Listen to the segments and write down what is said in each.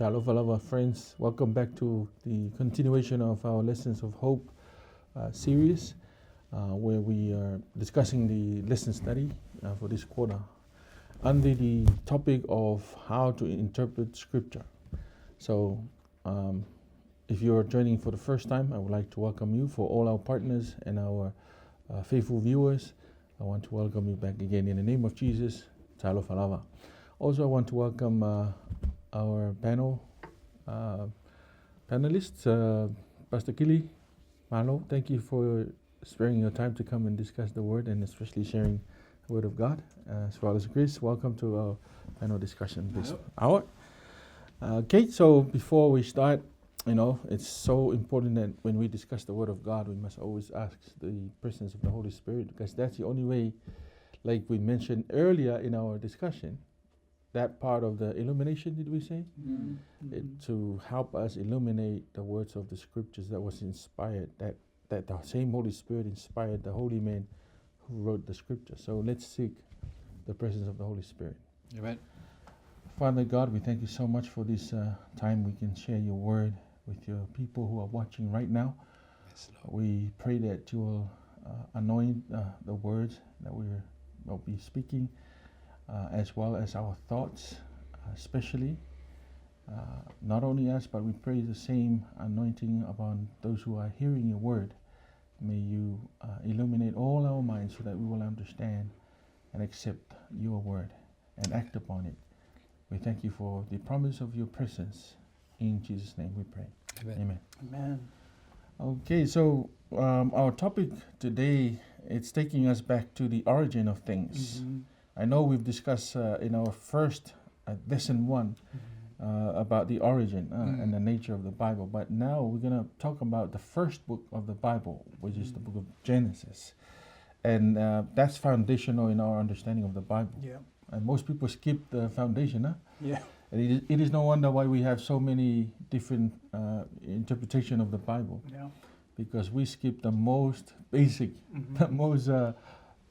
Talofalava friends, welcome back to the continuation of our Lessons of Hope series, where we are discussing the lesson study for this quarter under the topic of how to interpret Scripture. So, if you're joining for the first time, I would like to welcome you. For all our partners and our faithful viewers, I want to welcome you back again in the name of Jesus. Talofalava. Also, I want to welcome our panelists, Pastor Kili, Marlo. Thank you for sparing your time to come and discuss the Word and especially sharing the Word of God. As well as Chris, welcome to our panel discussion this hour. Okay, so before we start, it's so important that when we discuss the Word of God, we must always ask the presence of the Holy Spirit, because that's the only way, like we mentioned earlier in our discussion, that part of the illumination, did we say? Mm-hmm. To help us illuminate the words of the Scriptures that was inspired, that the same Holy Spirit inspired the holy man who wrote the Scripture. So let's seek the presence of the Holy Spirit. Amen. Father God, we thank you so much for this time we can share your word with your people who are watching right now. Yes, Lord. We pray that you will anoint the words that we will be speaking, as well as our thoughts, especially. Not only us, but we pray the same anointing upon those who are hearing your word. May you illuminate all our minds so that we will understand and accept your word and act upon it. We thank you for the promise of your presence. In Jesus' name we pray. Amen. Amen. Amen. Okay, so our topic today, it's taking us back to the origin of things. Mm-hmm. I know we've discussed in our first lesson 1 about the origin and the nature of the Bible, but now we're going to talk about the first book of the Bible, which is the book of Genesis. And that's foundational in our understanding of the Bible. Yeah. And most people skip the foundation, huh? Yeah. And it is no wonder why we have so many different interpretation of the Bible. Yeah. Because we skip the most basic, the most,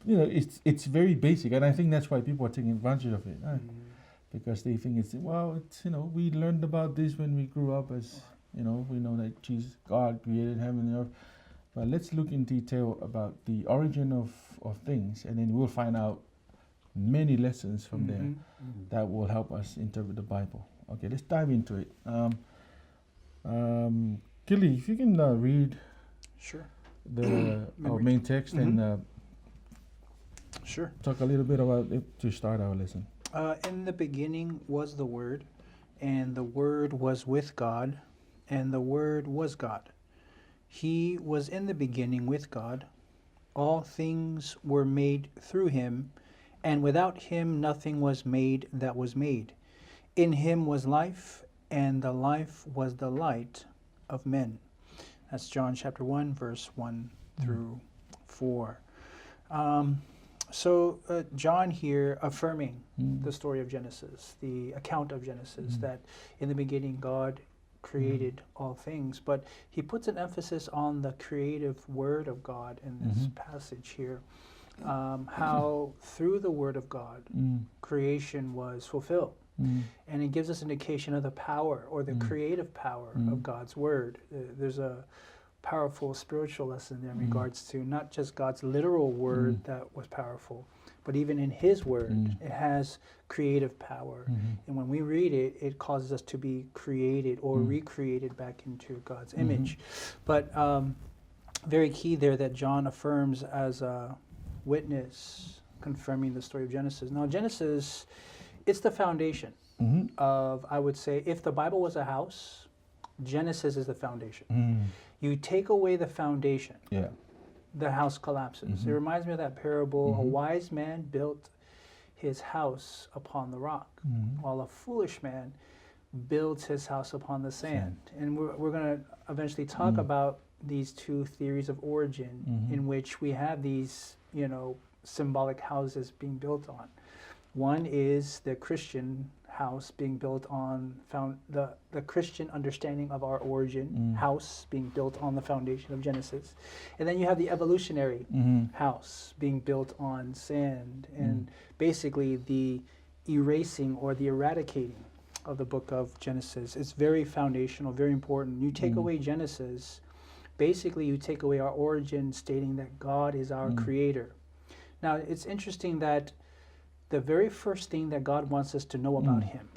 it's very basic. And I think that's why people are taking advantage of it. Because they think we learned about this when we grew up as, we know that God created heaven and earth. But let's look in detail about the origin of things, and then we'll find out many lessons from there that will help us interpret the Bible. Okay, let's dive into it. Kili, if you can read Sure. our main text and Sure. talk a little bit about it to start our lesson. In the beginning was the Word, and the Word was with God, and the Word was God. He was in the beginning with God. All things were made through him, and without him nothing was made that was made. In him was life, and the life was the light of men. That's John chapter 1, verse 1 through 4. So John here affirming the story of Genesis, the account of Genesis, that in the beginning God created all things, but he puts an emphasis on the creative word of God in this passage here. How through the word of God, creation was fulfilled. And it gives us an indication of the power or the creative power of God's word. There's a powerful spiritual lesson there in regards to not just God's literal word that was powerful, but even in his word, it has creative power. And when we read it, it causes us to be created or recreated back into God's image. But very key there that John affirms as a witness, confirming the story of Genesis. Now, Genesis, it's the foundation of, I would say, if the Bible was a house, Genesis is the foundation. You take away the foundation, the house collapses. It reminds me of that parable, a wise man built his house upon the rock, while a foolish man builds his house upon the sand. And we're going to eventually talk about these two theories of origin in which we have these, symbolic houses being built on. One is the Christian house being built on the Christian understanding of our origin, house being built on the foundation of Genesis. And then you have the evolutionary house being built on sand, and basically the erasing or the eradicating of the book of Genesis. It's very foundational, very important. You take away Genesis, basically you take away our origin, stating that God is our creator. Now, it's interesting that the very first thing that God wants us to know about him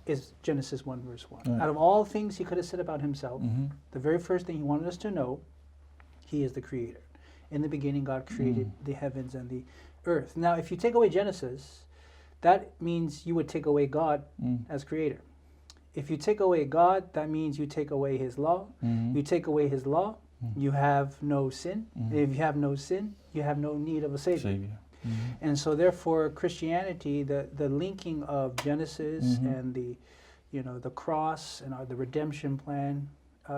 is Genesis 1 verse 1. Right. Out of all things he could have said about himself, the very first thing he wanted us to know, he is the creator. In the beginning, God created the heavens and the earth. Now, if you take away Genesis, that means you would take away God as creator. If you take away God, that means you take away his law. You take away his law, you have no sin. If you have no sin, you have no need of a Savior. And so therefore Christianity, the linking of Genesis and the cross and the redemption plan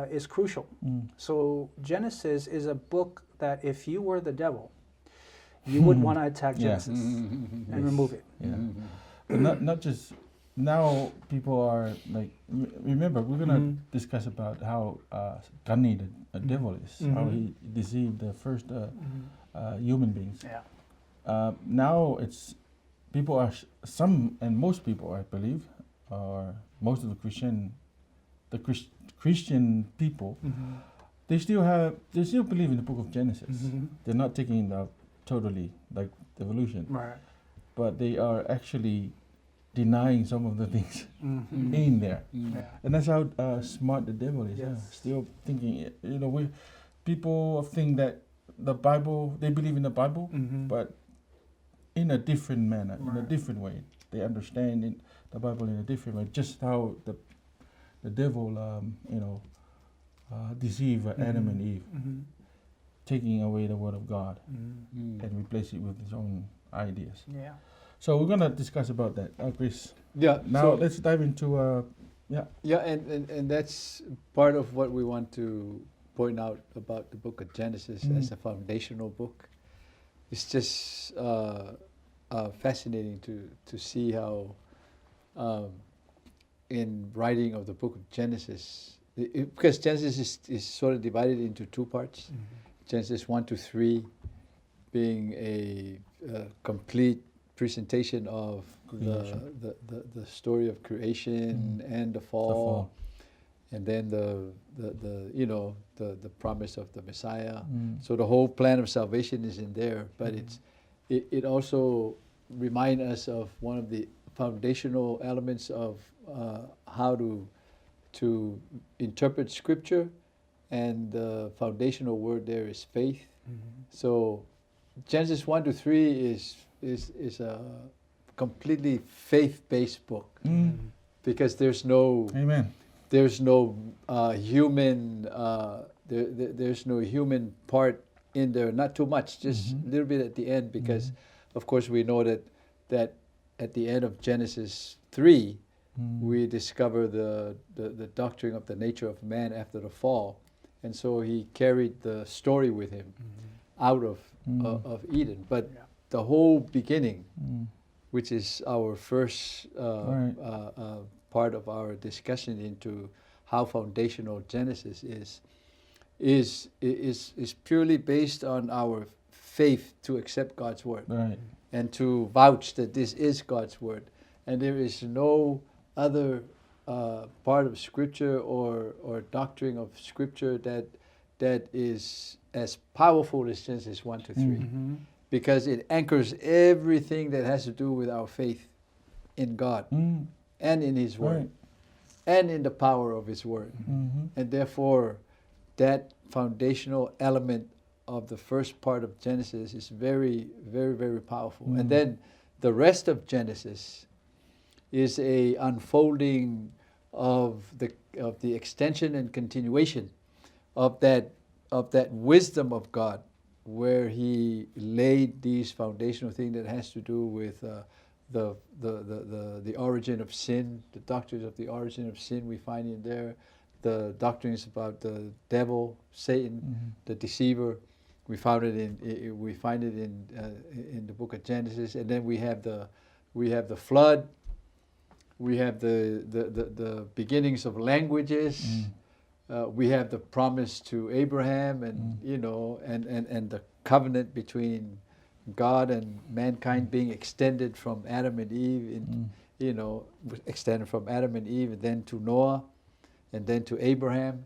is crucial. So Genesis is a book that if you were the devil, you would want to attack Genesis and remove it. Yeah. But not just now. People are like, remember, we're gonna discuss about how cunning the devil is, how he deceived the first human beings. Now it's people are some and most people, I believe, or most of the Christian people, they still believe in the book of Genesis. They're not taking it out totally like evolution, Right. but they are actually denying some of the things in there, and that's how smart the devil is. Yes. Still thinking, people think that the Bible, they believe in the Bible, but in a different manner, in a different way. They understand the Bible in a different way. Just how the devil, deceived Adam and Eve, taking away the word of God and replace it with his own ideas. Yeah. So we're gonna discuss about that, Chris. Yeah. Now so, let's dive into Yeah, and that's part of what we want to point out about the book of Genesis as a foundational book. It's just fascinating to see how in writing of the book of Genesis, because Genesis is sort of divided into two parts. Genesis 1 to 3 being a complete presentation of the story of creation and the fall, and then the promise of the Messiah. So the whole plan of salvation is in there, but it also reminds us of one of the foundational elements of how to interpret Scripture, and the foundational word there is faith. So Genesis 1 to 3 is a completely faith-based book, because there's no human there's no human part in there, not too much, just a little bit at the end, because of course we know that at the end of Genesis 3 we discover the doctrine of the nature of man after the fall, and so he carried the story with him out of Eden. But the whole beginning, which is our first part of our discussion into how foundational Genesis is purely based on our faith to accept God's word, and to vouch that this is God's word, and there is no other part of Scripture or doctrine of Scripture that is as powerful as Genesis 1 to 3, because it anchors everything that has to do with our faith in God and in His Word and in the power of His Word. And therefore, that foundational element of the first part of Genesis is very, very, very powerful. And then the rest of Genesis is a unfolding of the extension and continuation of that wisdom of God, where He laid these foundational things that has to do with the origin of sin, the doctrines of the origin of sin we find in there, the doctrines about the devil, Satan, the deceiver. We find it in the book of Genesis, and then we have the flood. We have the beginnings of languages. We have the promise to Abraham, and and the covenant between God and mankind being extended from Adam and Eve extended from Adam and Eve, and then to Noah, and then to Abraham.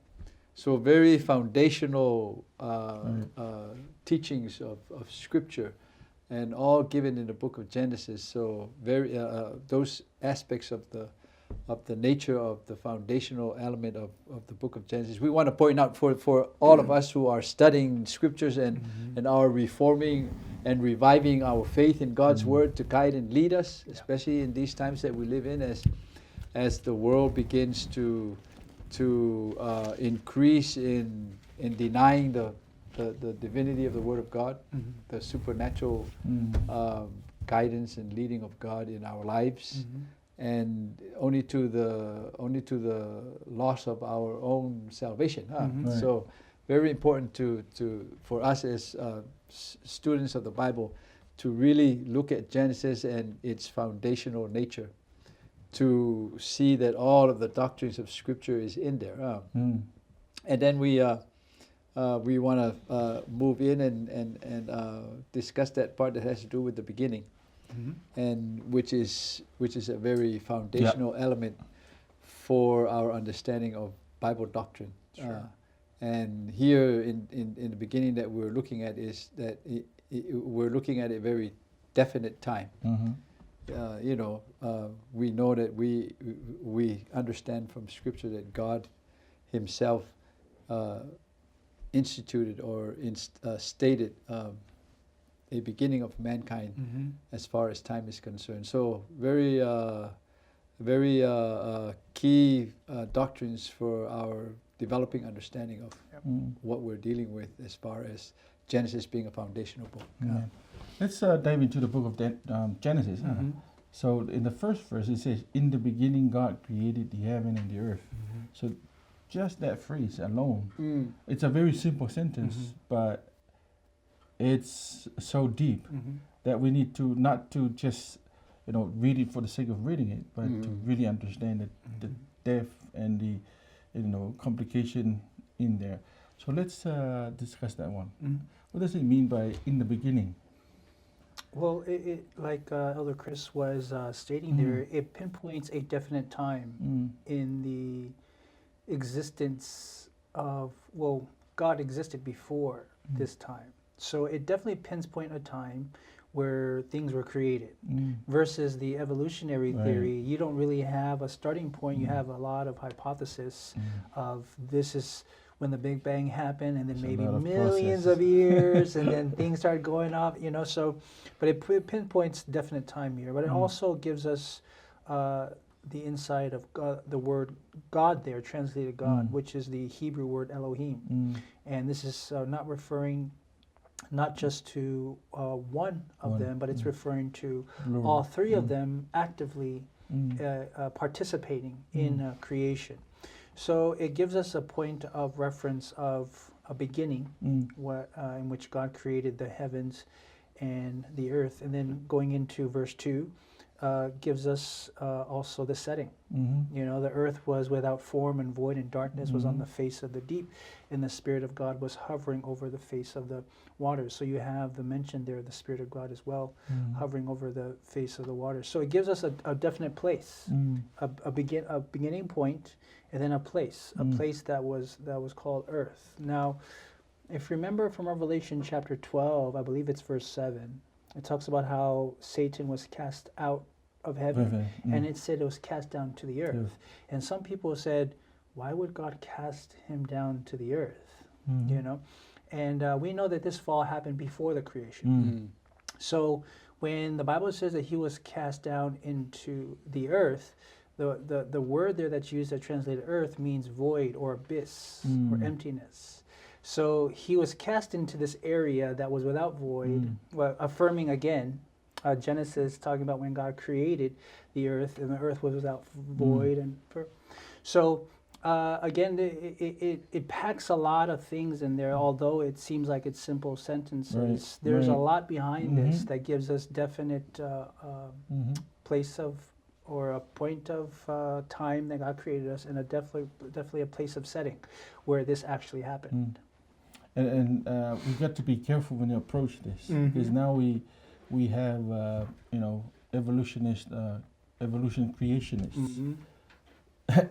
So very foundational teachings of Scripture, and all given in the book of Genesis. So very those aspects of the nature of the foundational element of the book of Genesis. We want to point out for all of us who are studying Scriptures and are reforming and reviving our faith in God's Word to guide and lead us, especially in these times that we live in, as the world begins to increase in denying the divinity of the Word of God, the supernatural guidance and leading of God in our lives, and only to the loss of our own salvation. Right. So very important for us as students of the Bible to really look at Genesis and its foundational nature, to see that all of the doctrines of Scripture is in there. And then we want to move in and discuss that part that has to do with the beginning, and which is a very foundational element for our understanding of Bible doctrine. Sure. And here in the beginning that we're looking at is that we're looking at a very definite time. We know that we understand from Scripture that God Himself instituted or stated a beginning of mankind as far as time is concerned. So very key doctrines for our developing understanding of what we're dealing with as far as Genesis being a foundational book. Let's dive into the book of Genesis. So in the first verse it says, "In the beginning God created the heaven and the earth." So just that phrase alone, it's a very simple sentence, but it's so deep that we need to not to just read it for the sake of reading it, but to really understand the depth and the complication in there. So let's discuss that one. What does it mean by "in the beginning"? Well, it like Elder Chris was stating there, it pinpoints a definite time in the existence of, God existed before this time. So it definitely pinpoints a time where things were created. Versus the evolutionary theory, you don't really have a starting point. You have a lot of hypothesis of this is when the Big Bang happened, and then maybe millions of years, and then things start going off, so, but it pinpoints definite time here. But it also gives us the insight of God, the word God there, translated God, which is the Hebrew word Elohim. And this is not referring not just to one of them, but it's referring to all three of them actively participating in creation. So it gives us a point of reference of a beginning in which God created the heavens and the earth. And then going into verse 2 gives us also the setting. The earth was without form and void, and darkness was on the face of the deep, and the Spirit of God was hovering over the face of the waters. So you have the mention there, the Spirit of God as well, hovering over the face of the waters. So it gives us a definite place, a beginning point, and then a place that was called earth. Now, if you remember from Revelation chapter 12, I believe it's verse 7, it talks about how Satan was cast out of heaven, and it said it was cast down to the earth. And some people said, why would God cast him down to the earth? And we know that this fall happened before the creation. So when the Bible says that he was cast down into the earth, the word there that's used that translated earth means void or abyss or emptiness. So he was cast into this area that was without void, affirming again Genesis, talking about when God created the earth, and the earth was without void. And so again, it packs a lot of things in there, although it seems like it's simple sentences. There's a lot behind this that gives us definite place of, or a point of time that God created us, and definitely a place of setting where this actually happened. And we've got to be careful when you approach this, because now we have evolutionists evolution creationists, Mm-hmm.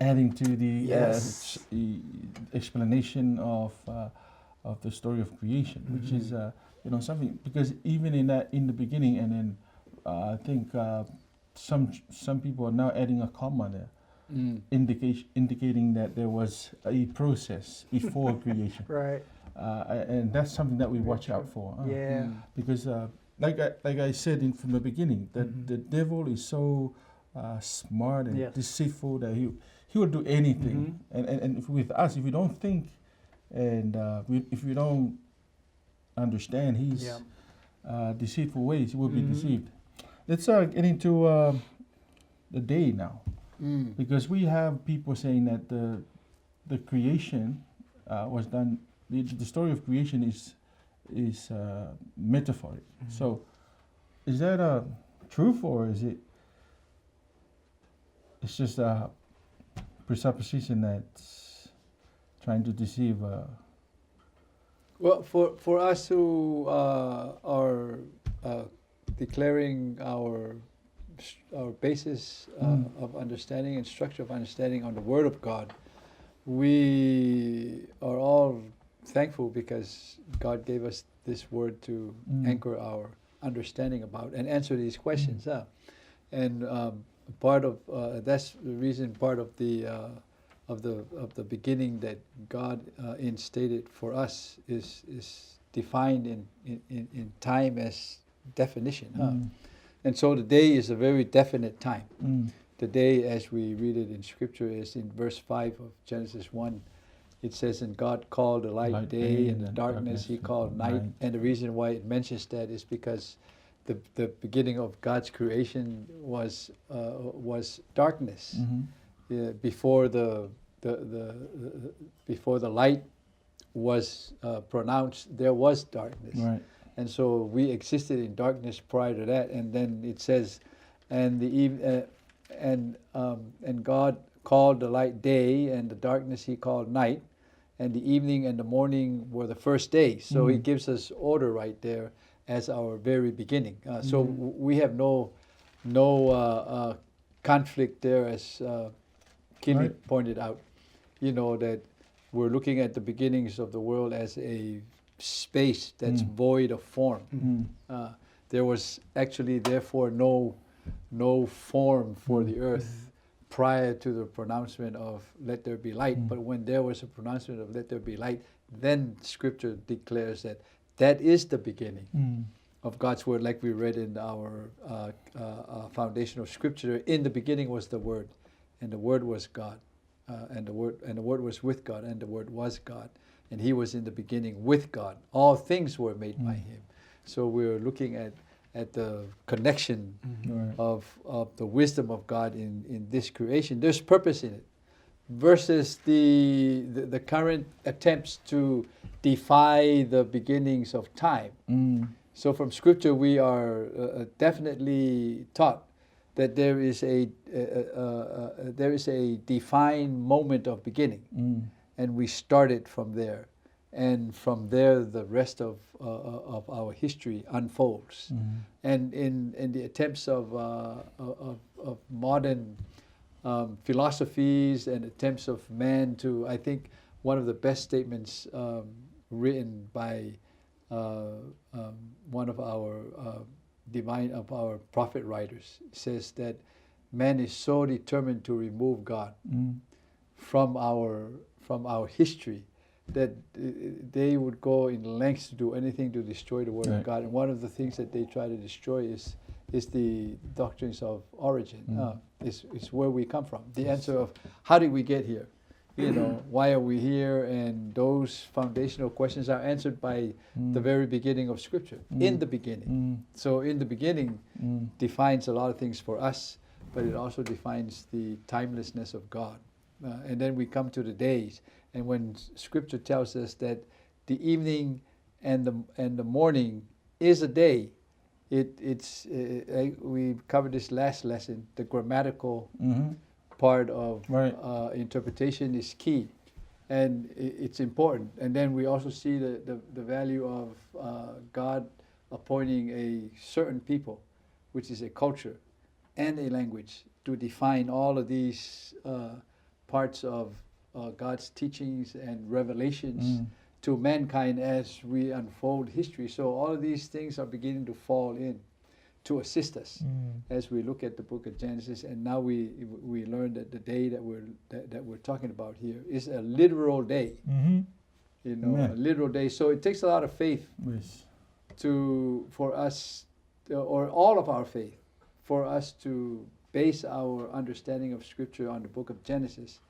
adding to the Yes. explanation of the story of creation, which is something, because even in the beginning, and then I think some people are now adding a comma there, indicating that there was a process before creation. Right. And that's something that we watch out for. Yeah. Because like I said from the beginning, that the devil is so smart and Yes. deceitful that he will do anything. And if with us, if we don't think, and if we don't understand his deceitful ways, we will be deceived. Let's get into the day now, because we have people saying that the creation was done. The story of creation is metaphoric. So, is that a truth, or is it's just a presupposition that's trying to deceive? Well, for us who are declaring our basis of understanding and structure of understanding on the Word of God, we are all thankful because God gave us this Word to anchor our understanding about and answer these questions. And part of that's the reason. Part of the beginning that God instated for us is defined in time as definition. And so the day is a very definite time. The day, as we read it in Scripture, is in verse 5 of Genesis 1. It says, and God called the light day, and the darkness He called night. And the reason why it mentions that is because the beginning of God's creation was darkness. Before the light was pronounced, there was darkness. Right. And so we existed in darkness prior to that. And then it says, and God called the light day, and the darkness He called night, and the evening and the morning were the first day. So He gives us order right there as our very beginning. So we have no conflict there, as Kelly pointed out. That we're looking at the beginnings of the world as a space that's void of form. There was actually, therefore, no form for the earth prior to the pronouncement of let there be light. But when there was a pronouncement of let there be light, then Scripture declares that is the beginning of God's Word, like we read in our foundational Scripture. In the beginning was the Word, and the Word was God, and the Word was with God, and the Word was God, and He was in the beginning with God. All things were made by Him. So we're looking at the connection of the wisdom of God in this creation. There's purpose in it, versus the current attempts to defy the beginnings of time. So from Scripture we are definitely taught that there is a defined moment of beginning, and we started from there. And from there, the rest of our history unfolds. And in the attempts of modern philosophies and attempts of man to, I think one of the best statements written by one of our prophet writers says that man is so determined to remove God from our history that they would go in lengths to do anything to destroy the Word of God. And one of the things that they try to destroy is the doctrines of origin. It's where we come from. The answer of how did we get here? Why are we here? And those foundational questions are answered by the very beginning of Scripture. In the beginning. So in the beginning defines a lot of things for us, but it also defines the timelessness of God. And then we come to the days. And when Scripture tells us that the evening and the morning is a day, we covered this last lesson. The grammatical part of interpretation is key, and it's important. And then we also see the value of God appointing a certain people, which is a culture and a language, to define all of these parts of God's teachings and revelations to mankind as we unfold history. So all of these things are beginning to fall in to assist us as we look at the book of Genesis. And now we learn that the day that we're talking about here is a literal day. You know, a literal day. So it takes a lot of faith for us, or all of our faith, for us to base our understanding of Scripture on the book of Genesis,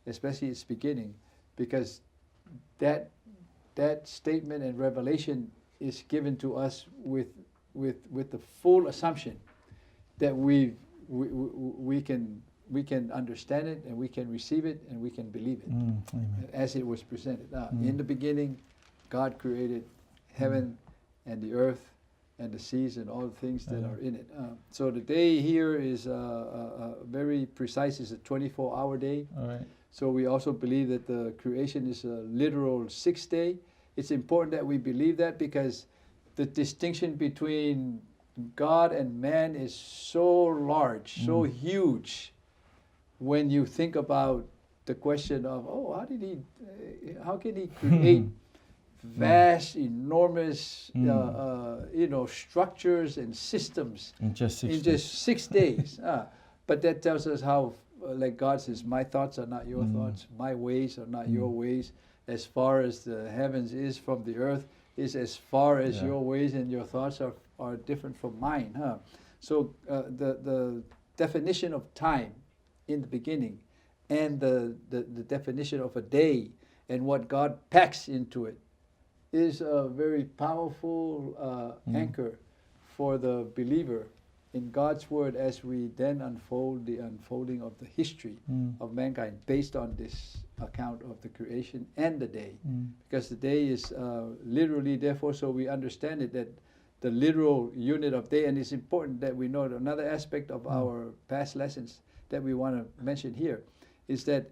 especially its beginning, because that statement and revelation is given to us with the full assumption that we can understand it, and we can receive it, and we can believe it as it was presented. In the beginning, God created heaven and the earth and the seas and all the things that are in it. So the day here is very precise. It's a 24-hour day. All right. So we also believe that the creation is a literal 6th day. It's important that we believe that, because the distinction between God and man is so large, so huge, when you think about the question of, how can he create vast, enormous, structures and systems in just 6 days? But that tells us how, like God says, my thoughts are not your thoughts, my ways are not your ways. As far as the heavens is from the earth, is as far as your ways and your thoughts are different from mine. So the definition of time in the beginning, and the definition of a day and what God packs into it, is a very powerful anchor for the believer in God's Word, as we then unfold the unfolding of the history of mankind based on this account of the creation and the day. Because the day is literally, therefore, so we understand it, that the literal unit of day. And it's important that we know another aspect of our past lessons that we want to mention here, is that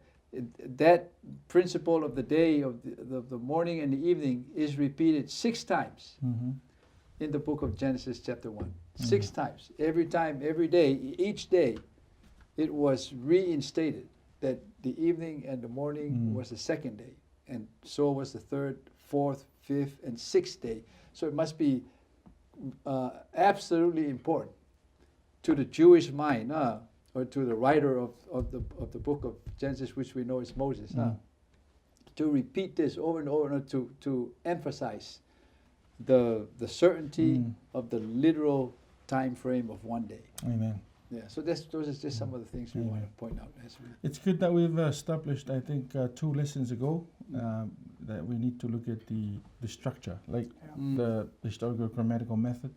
that principle of the day, of the morning and the evening, is repeated 6 times in the book of Genesis chapter 1. 6 times. Every time, every day, each day, it was reinstated that the evening and the morning was the 2nd day, and so was the 3rd, 4th, 5th, and 6th day. So it must be absolutely important to the Jewish mind, or to the writer of the book of Genesis, which we know is Moses, to repeat this over and over, to emphasize the certainty of the literal time frame of one day. Amen. Yeah, so those are just some of the things we want to point out. It's good that we've established, I think, 2 lessons ago, that we need to look at the structure, like the historical grammatical method,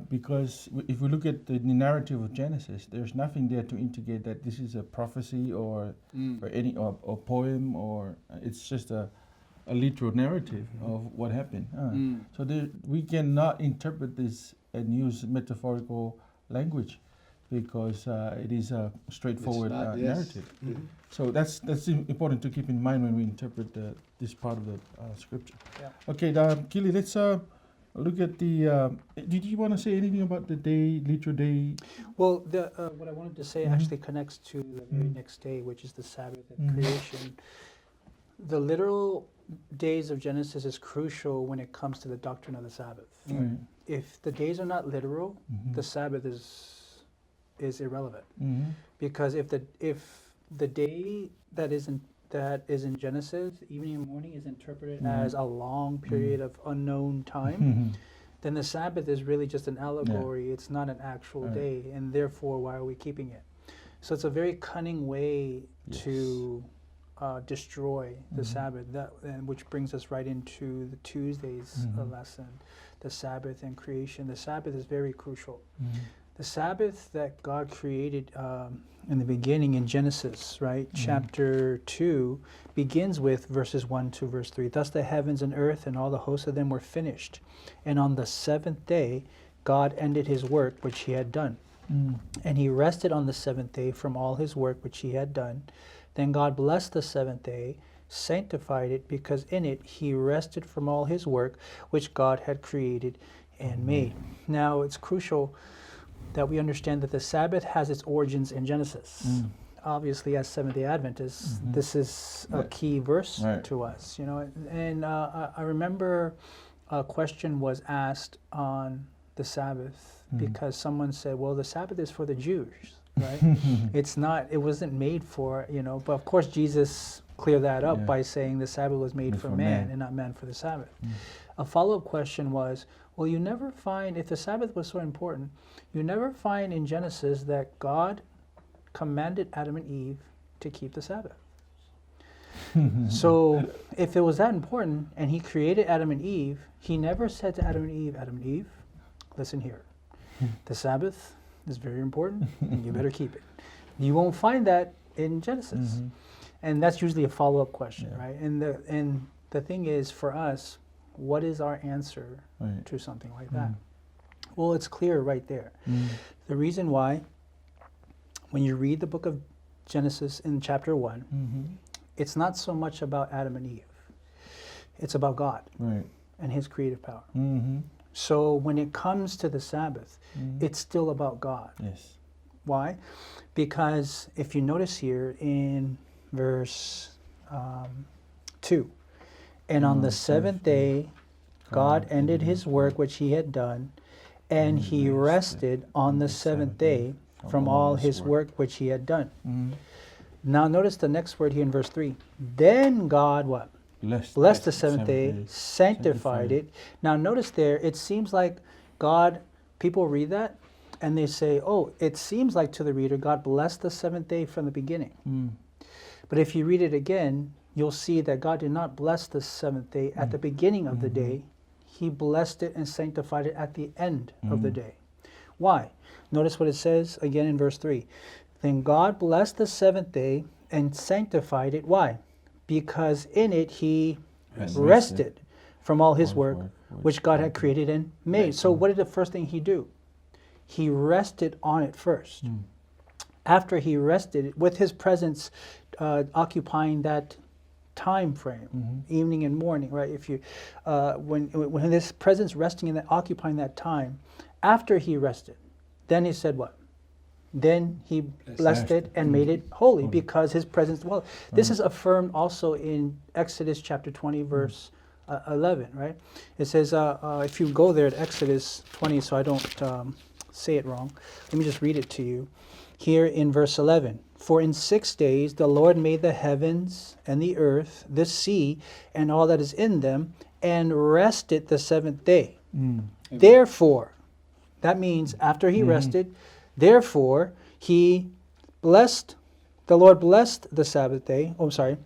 because if we look at the narrative of Genesis, there's nothing there to indicate that this is a prophecy or any or poem, or it's just a literal narrative of what happened. So we cannot interpret this and use metaphorical language, because it is a straightforward narrative. So that's important to keep in mind when we interpret this part of the scripture. Okay, Kili, let's look at the. Did you want to say anything about the day, literal day? Well, what I wanted to say actually connects to the very next day, which is the Sabbath and creation. The literal days of Genesis is crucial when it comes to the doctrine of the Sabbath. If the days are not literal, the Sabbath is irrelevant, because if the day that is in Genesis, evening and morning, is interpreted as a long period of unknown time, then the Sabbath is really just an allegory. It's not an actual day, and therefore, why are we keeping it? So it's a very cunning way to destroy the Sabbath, and which brings us right into the Tuesday's lesson, the Sabbath and creation. The Sabbath is very crucial. The Sabbath that God created in the beginning in Genesis, right? Chapter 2 begins with verses 1 to verse 3. Thus the heavens and earth and all the hosts of them were finished. And on the 7th day, God ended his work which he had done. And he rested on the 7th day from all his work which he had done. Then God blessed the 7th day, sanctified it, because in it he rested from all his work which God had created and made. Now it's crucial that we understand that the Sabbath has its origins in Genesis. Obviously, as Seventh-day Adventists, this is a key verse to us, you know. And I remember a question was asked on the Sabbath because someone said, well, the Sabbath is for the Jews, right? It wasn't made for, you know, but of course Jesus cleared that up by saying the Sabbath was made for man and not man for the Sabbath. A follow-up question was, well, you never find, if the Sabbath was so important, you never find in Genesis that God commanded Adam and Eve to keep the Sabbath. So if it was that important and he created Adam and Eve, he never said to Adam and Eve, listen here, the Sabbath is very important and you better keep it. You won't find that in Genesis. And that's usually a follow-up question, right? And the thing is, for us, what is our answer to something like that? Well, it's clear right there. The reason why, when you read the book of Genesis in chapter 1, it's not so much about Adam and Eve. It's about God and his creative power. So when it comes to the Sabbath, it's still about God. Yes. Why? Because if you notice here in verse 2, and on the seventh day, God ended his work which he had done, and he rested on the seventh day from all his work which he had done. Now notice the next word here in verse 3. Then God what? Blessed the seventh day, sanctified it. Now notice there, it seems like God, people read that, and they say, oh, it seems like to the reader, God blessed the seventh day from the beginning. But if you read it again, you'll see that God did not bless the seventh day at the beginning of the day. He blessed it and sanctified it at the end of the day. Why? Notice what it says again in verse 3. Then God blessed the seventh day and sanctified it. Why? Because in it he rested from all his work which God had created and made. So what did the first thing he do? He rested on it first. After he rested, with his presence occupying that time frame, evening and morning, right? If you, when his presence resting in that, occupying that time, after he rested, then he said what? Then he blessed it and made it holy because his presence, well, this is affirmed also in Exodus chapter 20, verse 11, right? It says, if you go there at Exodus 20, so I don't say it wrong, let me just read it to you. Here in verse 11, for in 6 days the Lord made the heavens and the earth, the sea, and all that is in them, and rested the seventh day. Therefore, that means after he rested, therefore the Lord blessed the Sabbath day. Oh, sorry.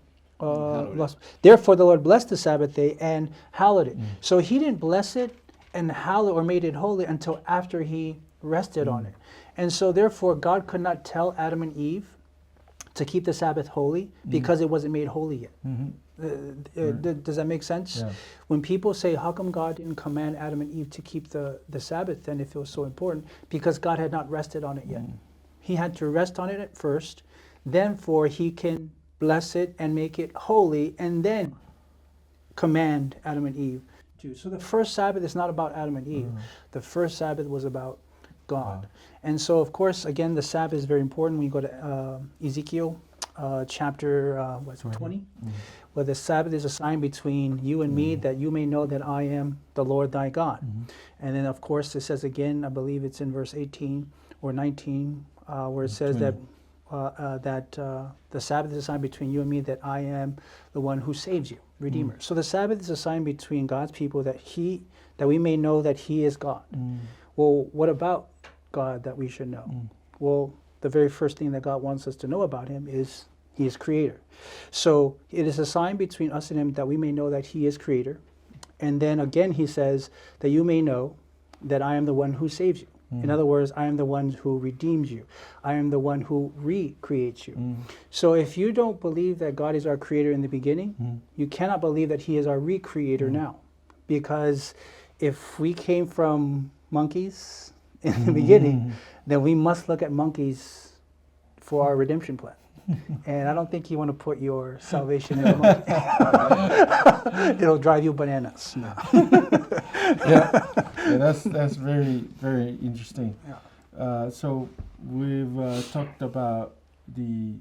Therefore the Lord blessed the Sabbath day and hallowed it. So he didn't bless it and hallow or made it holy until after he rested on it. And so therefore God could not tell Adam and Eve to keep the Sabbath holy because it wasn't made holy yet. Does that make sense? Yeah. When people say, how come God didn't command Adam and Eve to keep the Sabbath then if it was so important? Because God had not rested on it yet. He had to rest on it at first, then for he can bless it and make it holy, and then command Adam and Eve to. So the first Sabbath is not about Adam and Eve. The first Sabbath was about God. And so, of course, again, the Sabbath is very important. When you go to Ezekiel chapter 20, where the Sabbath is a sign between you and me, that you may know that I am the Lord thy God. And then, of course, it says again, I believe it's in verse 18 or 19, where it says that the Sabbath is a sign between you and me, that I am the one who saves you, Redeemer. So the Sabbath is a sign between God's people that we may know that he is God. Well, what about God that we should know? Well, the very first thing that God wants us to know about him is he is creator. So it is a sign between us and him that we may know that he is creator. And then again he says that you may know that I am the one who saves you. In other words, I am the one who redeems you. I am the one who recreates you. So if you don't believe that God is our creator in the beginning, you cannot believe that he is our recreator now. Because if we came from monkeys in the beginning, then we must look at monkeys for our redemption plan. And I don't think you want to put your salvation in a monkey. It'll drive you bananas. No. Yeah, that's very, very interesting. So we've talked about the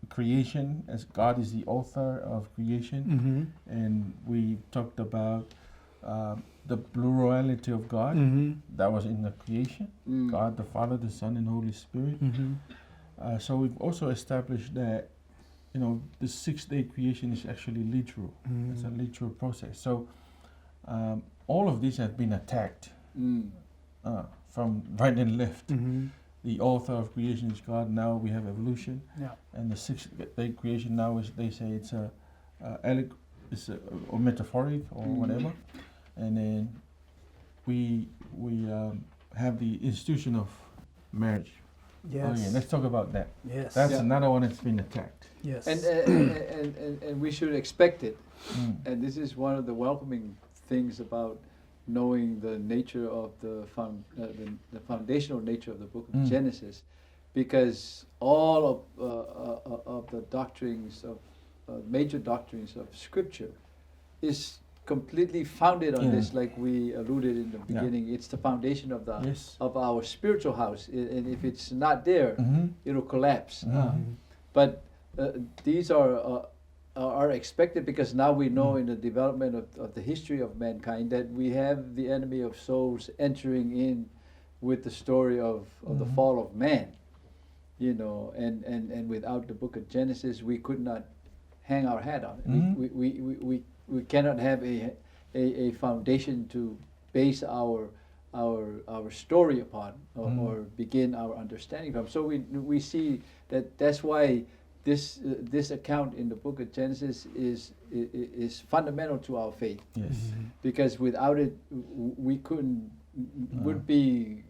creation, as God is the author of creation, and we talked about the plurality of God that was in the creation, God the Father, the Son, and Holy Spirit. So we've also established that, you know, the 6-day creation is actually literal. It's a literal process. So all of these have been attacked from right and left. The author of creation is God. Now we have evolution, and the 6-day creation now is, they say, it's or metaphoric or whatever. And then we have the institution of marriage. Yes. Okay, let's talk about that. Yes. That's another one that's been attacked. Yes. And we should expect it. And this is one of the welcoming things about knowing the nature of the foundational nature of the book of Genesis, because all of the doctrines of major doctrines of Scripture is completely founded on this, like we alluded in the beginning. It's the foundation of the of our spiritual house, and if it's not there, it'll collapse. But these are expected, because now we know in the development of the history of mankind that we have the enemy of souls entering in with the story of the fall of man, you know, and without the book of Genesis we could not hang our hat on it. We cannot have a foundation to base our story upon, or begin our understanding from. So we see that's why this account in the book of Genesis is fundamental to our faith. Yes. Because without it, we would be,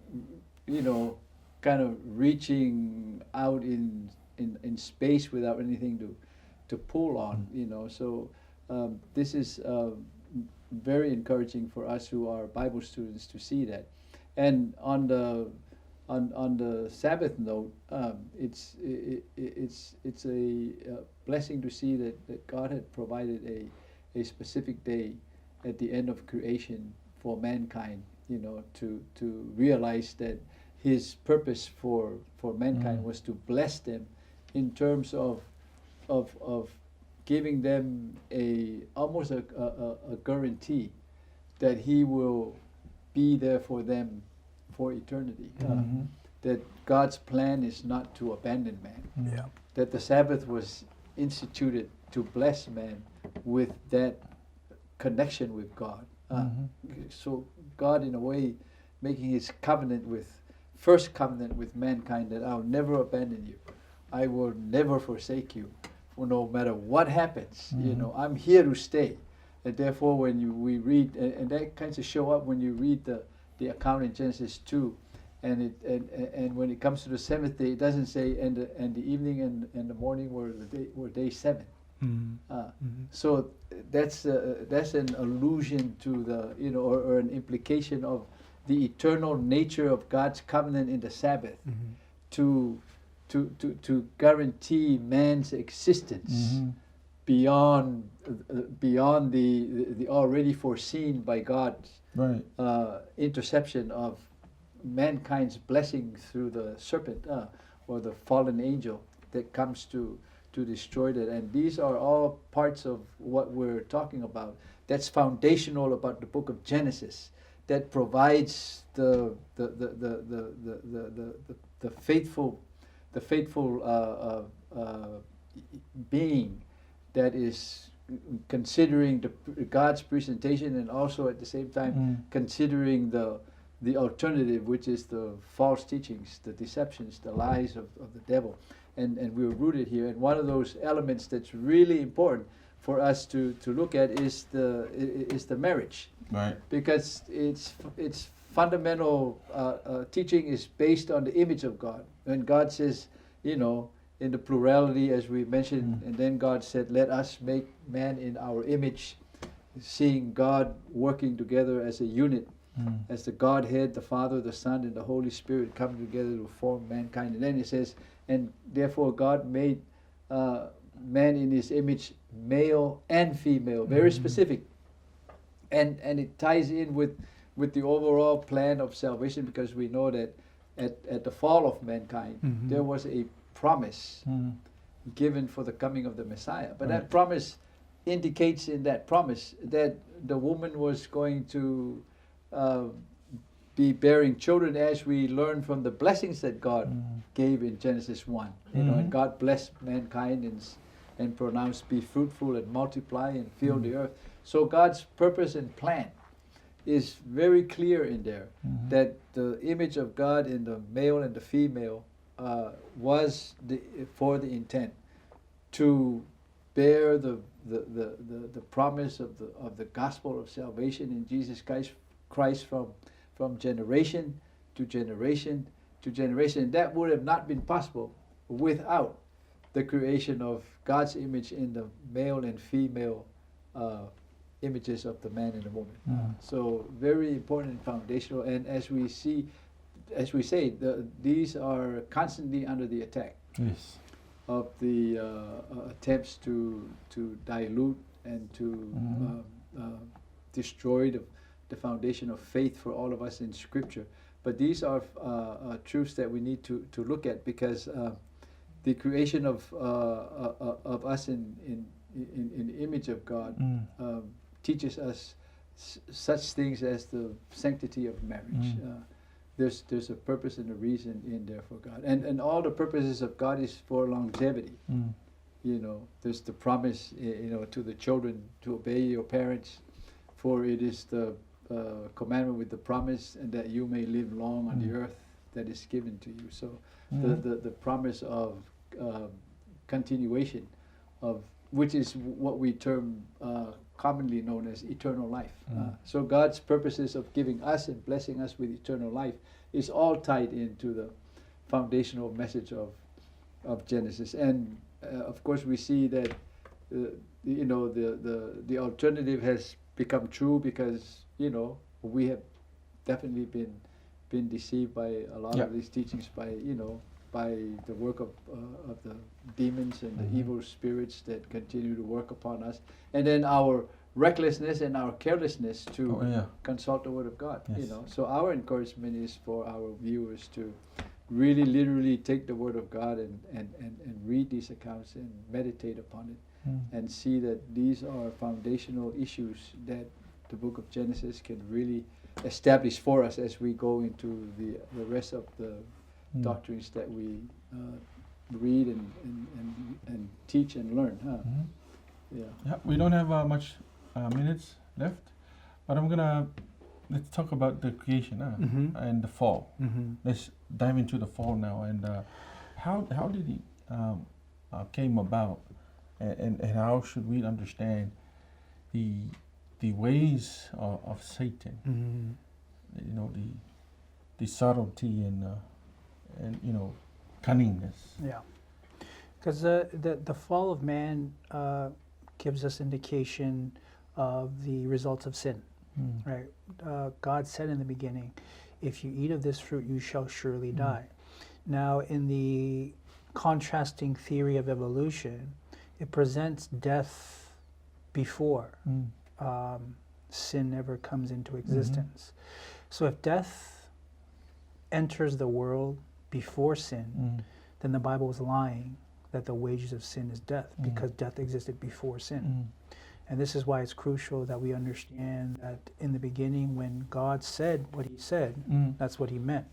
you know, kind of reaching out in space without anything to pull on, you know. So this is very encouraging for us who are Bible students to see that. And on the Sabbath note, it's a blessing to see that God had provided a specific day at the end of creation for mankind, you know, to realize that His purpose for mankind was to bless them in terms of giving them almost a guarantee that He will be there for them for eternity. That God's plan is not to abandon man. That the Sabbath was instituted to bless man with that connection with God. So God, in a way, making His first covenant with mankind, that I'll never abandon you. I will never forsake you. No matter what happens, you know, I'm here to stay. And therefore, when we read, and that kind of show up when you read the account in Genesis 2, and when it comes to the seventh day, it doesn't say and the evening and the morning were day 7. So that's an allusion to the, you know, or an implication of the eternal nature of God's covenant in the Sabbath, to guarantee man's existence beyond the already foreseen by God's interception of mankind's blessing through the serpent, or the fallen angel that comes to destroy that. And these are all parts of what we're talking about. That's foundational about the book of Genesis, that provides the faithful being that is considering God's presentation, and also at the same time considering the alternative, which is the false teachings, the deceptions, the lies of the devil. And we're rooted here. And one of those elements that's really important for us to look at is the marriage. Right. Because its fundamental teaching is based on the image of God. When God says, you know, in the plurality, as we mentioned, and then God said, let us make man in our image, seeing God working together as a unit, as the Godhead, the Father, the Son, and the Holy Spirit come together to form mankind. And then it says, and therefore God made man in His image, male and female, very specific. And it ties in with the overall plan of salvation, because we know that at the fall of mankind, there was a promise given for the coming of the Messiah. But that promise indicates in that promise that the woman was going to be bearing children, as we learn from the blessings that God gave in Genesis 1. You know, and God blessed mankind and pronounced, be fruitful and multiply and fill the earth. So God's purpose and plan is very clear in there, that the image of God in the male and the female was for the intent to bear the promise of the gospel of salvation in Jesus Christ from generation to generation to generation. And that would have not been possible without the creation of God's image in the male and female images of the man and the woman. So very important and foundational. And as we say, these are constantly under the attack of the attempts to dilute and to destroy the foundation of faith for all of us in Scripture. But these are truths that we need to look at, because the creation of us in the image of God teaches us such things as the sanctity of marriage. There's a purpose and a reason in there for God, and all the purposes of God is for longevity. You know, there's the promise, you know, to the children to obey your parents, for it is the commandment with the promise, and that you may live long on the earth that is given to you. So the promise of continuation of which is what we term commonly known as eternal life. So God's purposes of giving us and blessing us with eternal life is all tied into the foundational message of Genesis. And of course we see that you know, the alternative has become true, because you know, we have definitely been deceived by a lot of these teachings, by, you know, by the work of the demons and the evil spirits that continue to work upon us, and then our recklessness and our carelessness to consult the Word of God. You know, so our encouragement is for our viewers to really literally take the Word of God and read these accounts and meditate upon it, and see that these are foundational issues that the book of Genesis can really establish for us as we go into the rest of the doctrines that we read and teach and learn. We don't have much minutes left, but let's talk about the creation and the fall. Let's dive into the fall now, and how did it came about, and how should we understand the ways of Satan? You know, the subtlety and you know, cunningness. Because the fall of man gives us indication of the results of sin. Right? God said in the beginning, if you eat of this fruit, you shall surely die. Now, in the contrasting theory of evolution, it presents death before sin ever comes into existence. So if death enters the world before sin, then the Bible is lying that the wages of sin is death, because death existed before sin. And this is why it's crucial that we understand that in the beginning, when God said what he said, that's what he meant.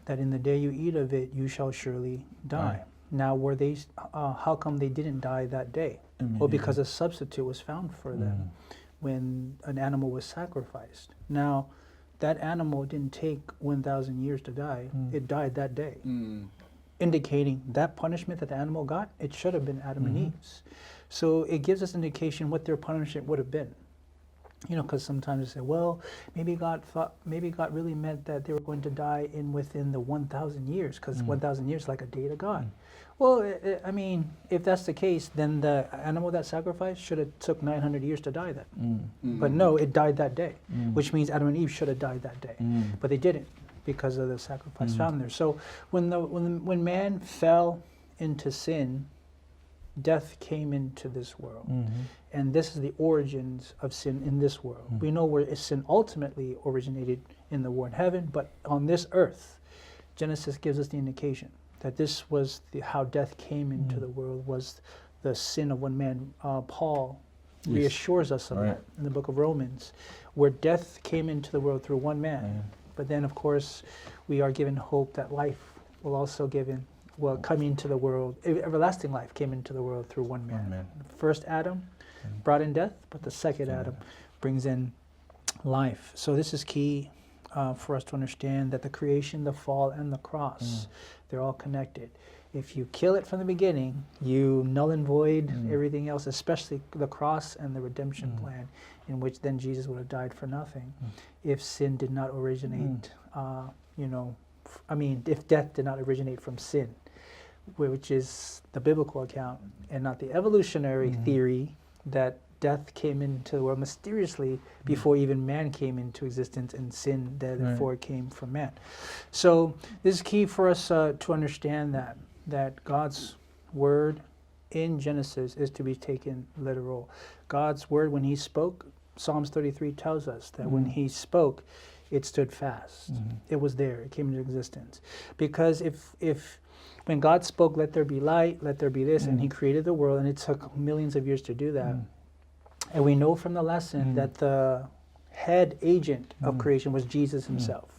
That in the day you eat of it, you shall surely die. Now, were they? How come they didn't die that day? Well, because a substitute was found for them when an animal was sacrificed. Now, that animal didn't take 1,000 years to die. It died that day, indicating that punishment that the animal got, it should have been Adam and Eve's. So it gives us indication what their punishment would have been. You know, because sometimes they say, well, maybe God really meant that they were going to die within the 1,000 years, because 1,000 years is like a day to God. Well, I mean, if that's the case, then the animal that sacrificed should have took 900 years to die then. But no, it died that day, which means Adam and Eve should have died that day. But they didn't, because of the sacrifice found there. So when man fell into sin, death came into this world. And this is the origins of sin in this world. We know where sin ultimately originated in the war in heaven, but on this earth, Genesis gives us the indication that this was how death came into the world, was the sin of one man. Paul reassures us of that in the book of Romans, where death came into the world through one man. But then, of course, we are given hope that life will also come into the world. Everlasting life came into the world through one man. The first Adam brought in death, but the second Adam brings in life. So this is key for us to understand that the creation, the fall, and the cross, they're all connected. If you kill it from the beginning, you null and void everything else, especially the cross and the redemption plan, in which then Jesus would have died for nothing if sin did not originate, if death did not originate from sin, which is the biblical account and not the evolutionary theory that death came into the world mysteriously before even man came into existence, and sin therefore came from man. So this is key for us to understand that God's word in Genesis is to be taken literal. God's word, when he spoke, Psalms 33 tells us that when he spoke, it stood fast. It was there. It came into existence. Because if when God spoke, let there be light, let there be this, and he created the world, and it took millions of years to do that. And we know from the lesson that the head agent of creation was Jesus himself.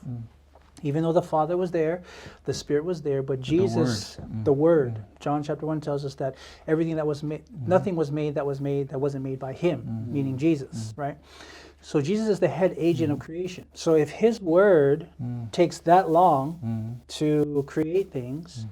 Even though the Father was there, the Spirit was there, but Jesus, the Word, John chapter 1 tells us that everything that was made, nothing was made that wasn't made by him, meaning Jesus, right? So Jesus is the head agent of creation. So if his Word takes that long to create things,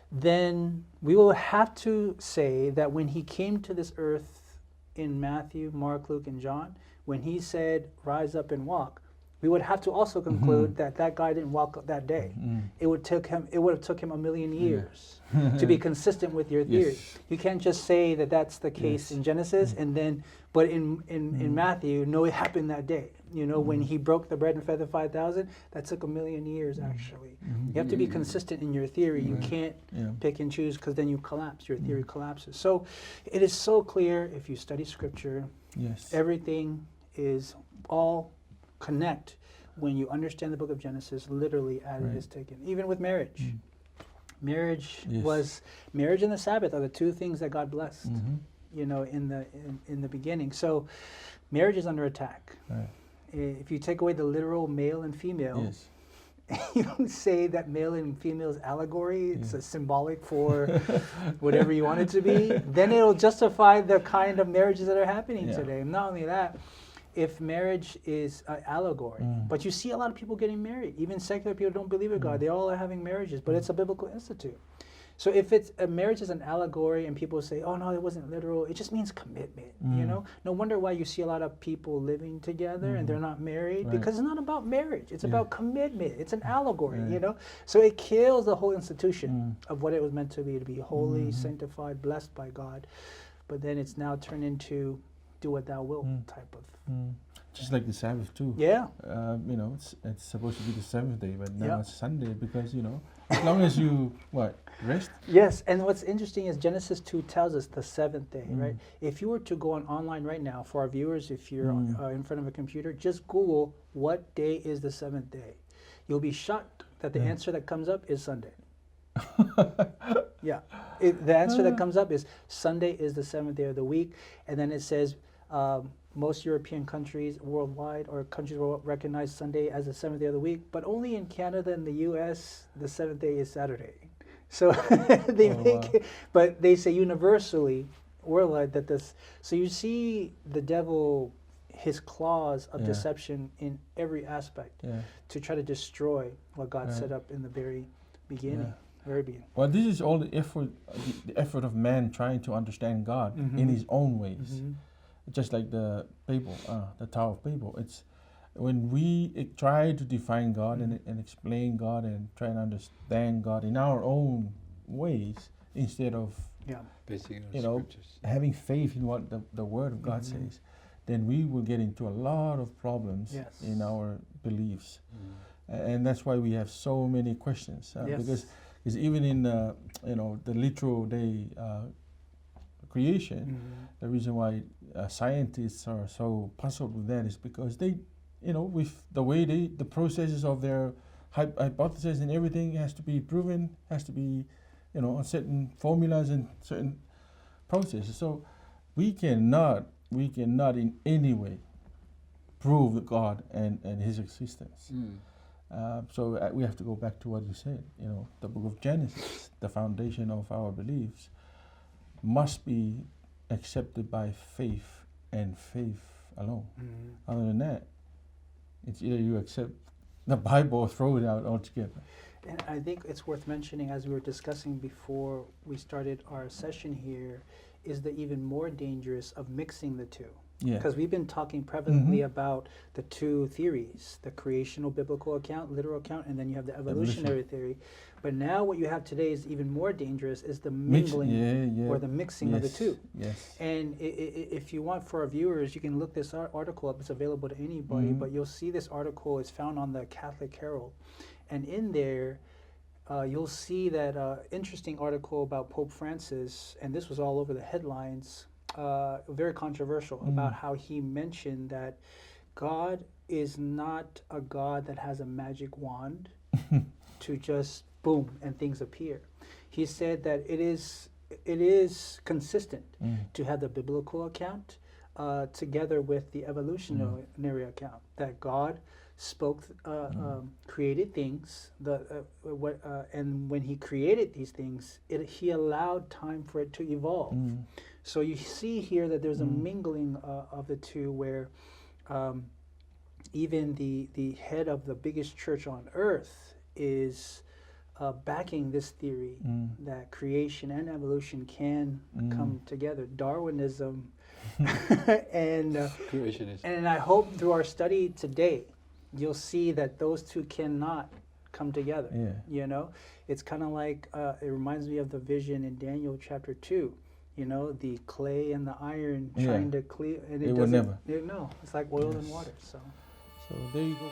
then we will have to say that when he came to this earth in Matthew, Mark, Luke, and John, when he said, rise up and walk, we would have to also conclude that guy didn't walk that day. It would have took him a million years to be consistent with your theory. You can't just say that that's the case in Genesis and then, but in Matthew, no, it happened that day. You know, when he broke the bread and fed the 5,000, that took a million years actually. You have to be consistent in your theory. You can't pick and choose, because then you collapse. Your theory collapses. So it is so clear if you study Scripture. Everything is all connect when you understand the book of Genesis literally as it is taken. Even with marriage. Marriage and the Sabbath are the two things that God blessed, you know, in the beginning. So marriage is under attack. If you take away the literal male and female, you don't say that male and female is allegory, it's a symbolic for whatever you want it to be, then it'll justify the kind of marriages that are happening today. And not only that, if marriage is an allegory, but you see a lot of people getting married, even secular people don't believe in God, they all are having marriages, but it's a biblical institute. So if it's a marriage is an allegory and people say, oh no, it wasn't literal, it just means commitment, you know? No wonder why you see a lot of people living together and they're not married, because it's not about marriage, it's about commitment. It's an allegory, you know? So it kills the whole institution of what it was meant to be holy, sanctified, blessed by God. But then it's now turned into do what thou wilt type of. Just like the Sabbath too. Yeah. You know, it's supposed to be the seventh day, but now it's Sunday because, you know, as long as you, rest? Yes, and what's interesting is Genesis 2 tells us the seventh day, right? If you were to go online right now, for our viewers, if you're in front of a computer, just Google, what day is the seventh day? You'll be shocked that the answer that comes up is Sunday. The answer that comes up is Sunday is the seventh day of the week, and then it says most European countries worldwide, or countries will recognize Sunday as the seventh day of the week, but only in Canada and the U.S. the seventh day is Saturday. So but they say universally worldwide that this. So you see the devil, his claws of deception in every aspect to try to destroy what God set up in the very beginning. Very beginning. Well, this is all the effort of man trying to understand God in his own ways. Just like the Babel, the Tower of Babel. It's when we try to define God and explain God and try and understand God in our own ways instead of having faith in what the Word of God says, then we will get into a lot of problems in our beliefs, and that's why we have so many questions because even in the literal day creation, the reason why scientists are so puzzled with that is because they, with the way the processes of their hypothesis and everything has to be proven, has to be, on certain formulas and certain processes. So we cannot in any way prove God and His existence. So we have to go back to what you said. The book of Genesis, the foundation of our beliefs, must be accepted by faith and faith alone. Other than that, it's either you accept the Bible or throw it out altogether. And I think it's worth mentioning, as we were discussing before we started our session here, is the even more dangerous of mixing the two. Yeah. Because we've been talking prevalently about the two theories, the creational biblical account, literal account, and then you have the evolutionary theory. But now what you have today is even more dangerous, is the mingling or the mixing of the two. Yes. And if you want, for our viewers, you can look this article up. It's available to anybody, but you'll see this article is found on the Catholic Herald. And in there, you'll see that interesting article about Pope Francis, and this was all over the headlines, very controversial, about how he mentioned that God is not a God that has a magic wand to just boom and things appear. He said that it is consistent to have the biblical account together with the evolutionary account, that God spoke, created things, and when He created these things, He allowed time for it to evolve. So you see here that there's a mingling of the two, where even the head of the biggest church on earth is backing this theory that creation and evolution can come together. Darwinism and creationism. And I hope through our study today, you'll see that those two cannot come together. It's kind of like, it reminds me of the vision in Daniel chapter 2. The clay and the iron trying to clear, and it doesn't. never. No, it's like oil and water. So there you go.